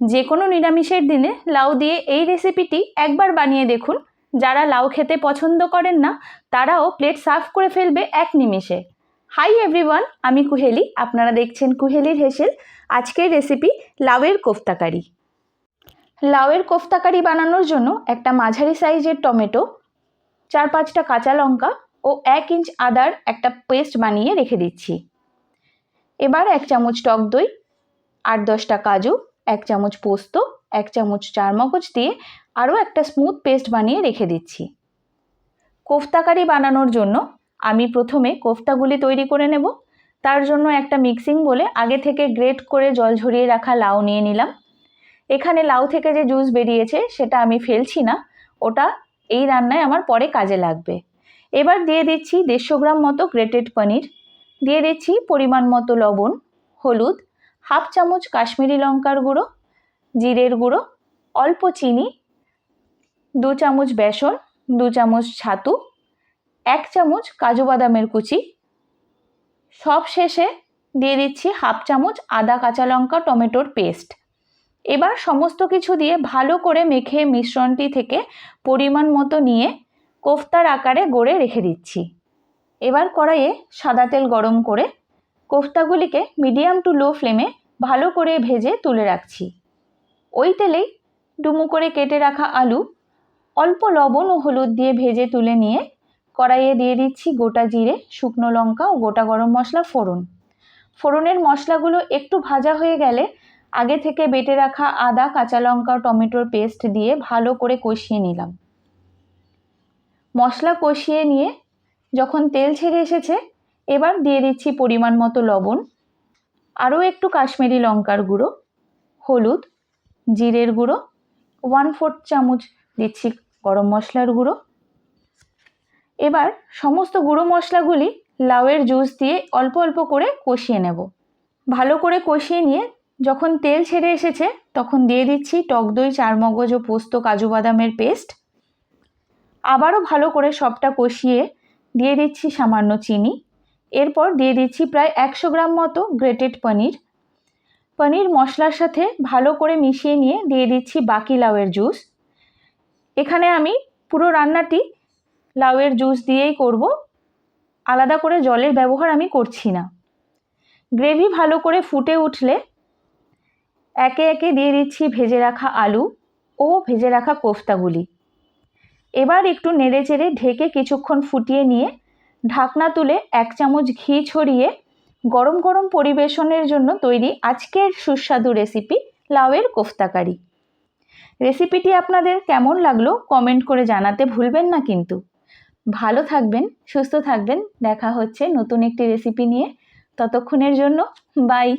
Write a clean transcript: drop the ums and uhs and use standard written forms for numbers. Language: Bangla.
যে কোনো নিরামিষের দিনে লাউ দিয়ে এই রেসিপিটি একবার বানিয়ে দেখুন। যারা লাউ খেতে পছন্দ করেন না তারাও প্লেট সার্ভ করে ফেলবে এক নিমেষে। হাই এভরিওয়ান, আমি কুহেলি, আপনারা দেখছেন কুহেলির হেসেল। আজকের রেসিপি লাউয়ের কোফতাকারি। লাউয়ের কোফতাকারি বানানোর জন্য একটা মাঝারি সাইজের টমেটো, 4-5টা কাঁচা লঙ্কা ও 1 ইঞ্চ আদার একটা পেস্ট বানিয়ে রেখে দিচ্ছি। এবার 1 চামচ টক দই, 8-10টা কাজু, 1 চামচ পোস্ত, 1 চামচ চারমগজ দিয়ে আরও একটা স্মুথ পেস্ট বানিয়ে রেখে দিচ্ছি। কোফতাকারি বানানোর জন্য আমি প্রথমে কোফতাগুলি তৈরি করে নেব। তার জন্য একটা মিক্সিং বলে আগে থেকে গ্রেট করে জল ঝরিয়ে রাখা লাউ নিয়ে নিলাম। এখানে লাউ থেকে যে জুস বেরিয়েছে সেটা আমি ফেলছি না, ওটা এই রান্নায় আমার পরে কাজে লাগবে। এবার দিয়ে দিচ্ছি 150 গ্রাম মতো গ্রেটেড পনির, দিয়ে দিচ্ছি পরিমাণ মতো লবণ, হলুদ, 1/2 চামচ কাশ্মীরি লঙ্কার গুঁড়ো, জিরের গুঁড়ো, অল্প চিনি, 2 চামচ বেসন, 2 চামচ ছাতু, 1 চামচ কাজু বাদামের কুচি, সব শেষে দিয়ে দিচ্ছি 1/2 চামচ আদা কাঁচা লঙ্কা টমেটোর পেস্ট। এবার সমস্ত কিছু দিয়ে ভালো করে মেখে মিশ্রণটি থেকে পরিমাণ মতো নিয়ে কোফতার আকারে গড়ে রেখে দিচ্ছি। এবার কড়াইয়ে সাদা তেল গরম করে কোফতাগুলিকে মিডিয়াম টু লো ফ্লেমে ভালো করে ভেজে তুলে রাখছি। ওই তেলেই ডুমো করে কেটে রাখা আলু অল্প লবণ ও হলুদ দিয়ে ভেজে তুলে নিয়ে কড়াইয়ে দিয়ে দিচ্ছি গোটা জিরে, শুকনো লঙ্কা ও গোটা গরম মশলা ফোড়ন। ফোড়নের মশলাগুলো একটু ভাজা হয়ে গেলে আগে থেকে বেটে রাখা আদা কাঁচা লঙ্কা টমেটোর পেস্ট দিয়ে ভালো করে কষিয়ে নিলাম। মশলা কষিয়ে নিয়ে যখন তেল ছেড়ে এসেছে এবার দিয়ে দিচ্ছি পরিমাণ মতো লবণ, আরও একটু কাশ্মীরি লঙ্কার গুঁড়ো, হলুদ, জিরের গুঁড়ো, 1/4 চামচ দিচ্ছি গরম মশলার গুঁড়ো। এবার সমস্ত গুঁড়ো মশলাগুলি লাউয়ের জুস দিয়ে অল্প অল্প করে কষিয়ে নেব। ভালো করে কষিয়ে নিয়ে যখন তেল ছেড়ে এসেছে তখন দিয়ে দিচ্ছি টক দই, চারমগজ ও পোস্ত কাজু বাদামের পেস্ট। আবারও ভালো করে সবটা কষিয়ে দিয়ে দিচ্ছি সামান্য চিনি। এরপর দিয়ে দিচ্ছি প্রায় 100 গ্রাম মতো গ্রেটেড পনির। পনির মশলার সাথে ভালো করে মিশিয়ে নিয়ে দিয়ে দিচ্ছি বাকি লাউয়ের জুস। এখানে আমি পুরো রান্নাটি লাউয়ের জুস দিয়েই করব, আলাদা করে জলের ব্যবহার আমি করছি না। গ্রেভি ভালো করে ফুটে উঠলে একে একে দিয়ে দিচ্ছি ভেজে রাখা আলু ও ভেজে রাখা কোফতাগুলি। এবার একটু নেড়েচেড়ে ঢেকে কিছুক্ষণ ফুটিয়ে নিয়ে ঢাকনা তুলে 1 চামচ ঘি ছড়িয়ে গরম গরম পরিবেশনের জন্য তৈরি আজকের সুস্বাদু রেসিপি লাউয়ের কোফতাকারি। রেসিপিটি আপনাদের কেমন লাগলো কমেন্ট করে জানাতে ভুলবেন না কিন্তু। ভালো থাকবেন, সুস্থ থাকবেন, দেখা হচ্ছে নতুন একটি রেসিপি নিয়ে। ততক্ষণের জন্য বাই।